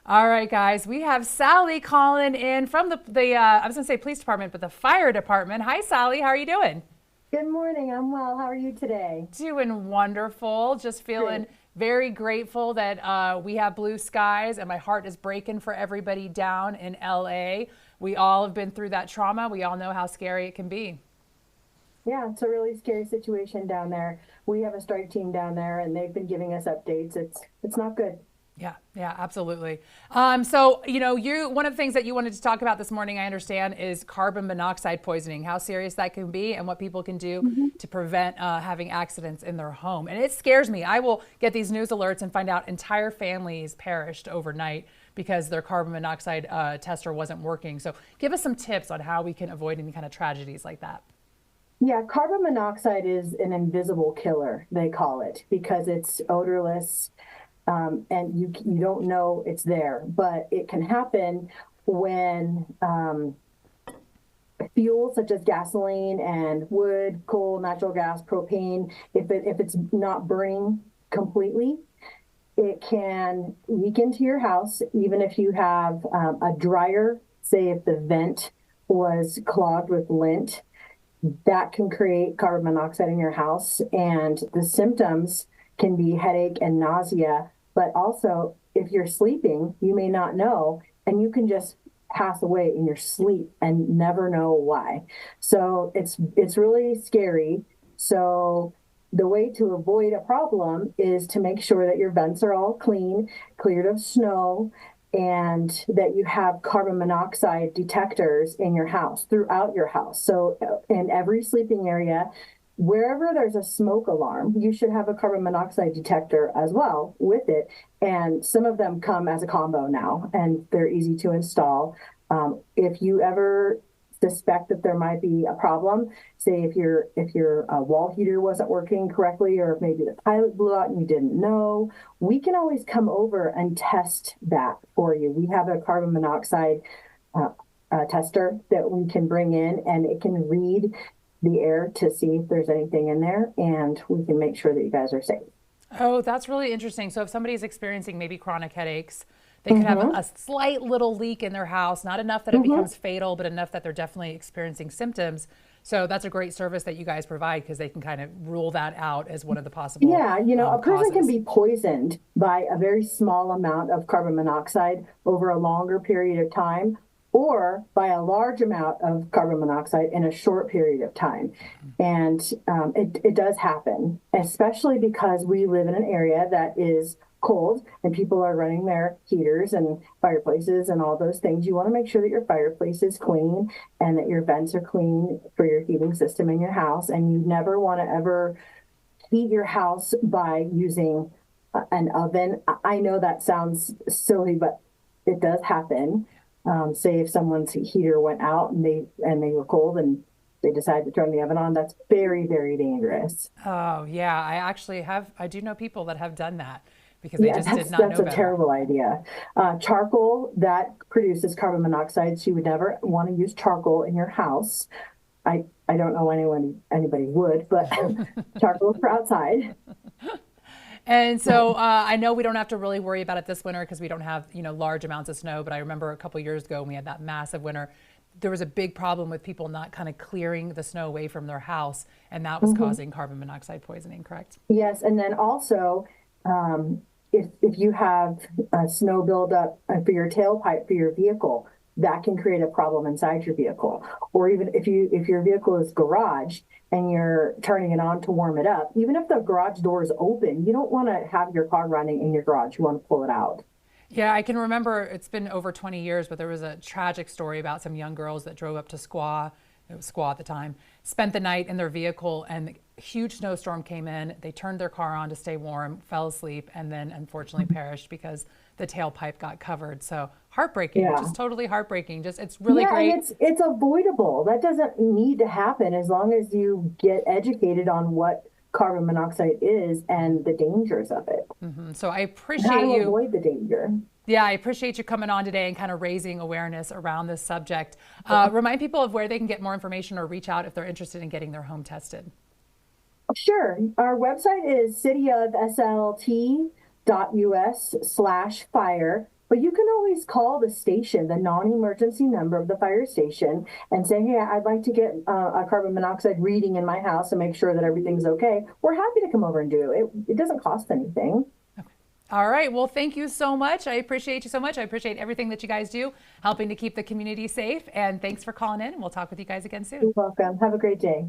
All right, guys, we have Sally calling in from I was going to say police department, but the fire department. Hi, Sally. How are you doing? Good morning. I'm well. How are you today? Doing wonderful. Just feeling Great. very grateful that we have blue skies, and my heart is breaking for everybody down in LA. We all have been through that trauma. We all know how scary it can be. Yeah, it's a really scary situation down there. We have a strike team down there and they've been giving us updates. It's not good. Yeah, yeah, absolutely. So, you one of the things that you wanted to talk about this morning, I understand, is carbon monoxide poisoning, how serious that can be, and what people can do Mhm. to prevent having accidents in their home. And it scares me. I will get these news alerts and find out entire families perished overnight because their carbon monoxide tester wasn't working. So, give us some tips on how we can avoid any kind of tragedies like that. Yeah, carbon monoxide is an invisible killer, they call it, because it's odorless, and you don't know it's there. But it can happen when fuels such as gasoline and wood, coal, natural gas, propane, if it's not burning completely, it can leak into your house, even if you have a dryer, say if the vent was clogged with lint, that can create carbon monoxide in your house. And the symptoms can be headache and nausea, but also if you're sleeping, you may not know, and you can just pass away in your sleep and never know why. So it's really scary. So the way to avoid a problem is to make sure that your vents are all clean, cleared of snow, and that you have carbon monoxide detectors in your house, throughout your house. So in every sleeping area, wherever there's a smoke alarm, you should have a carbon monoxide detector as well with it. And some of them come as a combo now, and they're easy to install. If you ever suspect that there might be a problem, say if your wall heater wasn't working correctly, or if maybe the pilot blew out and you didn't know, we can always come over and test that for you. We have a carbon monoxide uh, tester that we can bring in, and it can read the air to see if there's anything in there, and we can make sure that you guys are safe. Oh, that's really interesting. So if somebody's experiencing maybe chronic headaches, they could have Mm-hmm. a slight little leak in their house, not enough that it Mm-hmm. becomes fatal, but enough that they're definitely experiencing symptoms. So that's a great service that you guys provide because they can kind of rule that out as one of the possible Yeah, a person can causes. be poisoned by a very small amount of carbon monoxide over a longer period of time, or by a large amount of carbon monoxide in a short period of time. And it does happen, especially because we live in an area that is cold and people are running their heaters and fireplaces and all those things. You want to make sure that your fireplace is clean and that your vents are clean for your heating system in your house. And you never want to ever heat your house by using an oven. I know that sounds silly, but it does happen. Say if someone's heater went out and they were cold and they decided to turn the oven on, that's very, very dangerous. Oh, yeah. I do know people that have done that because they Yeah, just did that's not that's know a better. terrible idea. Charcoal that produces carbon monoxide, so you would never want to use charcoal in your house. I don't know anybody would, but charcoal is for outside. And so I know we don't have to really worry about it this winter because we don't have large amounts of snow. But I remember a couple years ago when we had that massive winter, there was a big problem with people not kind of clearing the snow away from their house, and that was Mhm. causing carbon monoxide poisoning. Correct? Yes, and then also, if you have snow buildup for your tailpipe for your vehicle, that can create a problem inside your vehicle. Or even if your vehicle is garaged and you're turning it on to warm it up, even if the garage door is open, you don't want to have your car running in your garage. You want to pull it out. Yeah, I can remember it's been over 20 years, but there was a tragic story about some young girls that drove up to Squaw. It was Squaw at the time, spent the night in their vehicle, and a huge snowstorm came in. They turned their car on to stay warm, fell asleep, and then unfortunately perished because the tailpipe got covered. So heartbreaking, Yeah. just totally heartbreaking. Just it's really Yeah, and great. it's avoidable. That doesn't need to happen as long as you get educated on what carbon monoxide is and the dangers of it, So I and how appreciate to you. avoid the danger. Yeah, I appreciate you coming on today and kind of raising awareness around this subject. Remind people of where they can get more information or reach out if they're interested in getting their home tested. Sure. Our website is cityofslt.us/fire. But you can always call the station, the non-emergency number of the fire station, and say, hey, I'd like to get a carbon monoxide reading in my house and make sure that everything's okay. We're happy to come over and do it. It doesn't cost anything. All right. Well, thank you so much. I appreciate you so much. I appreciate everything that you guys do, helping to keep the community safe. And thanks for calling in. We'll talk with you guys again soon. You're welcome. Have a great day.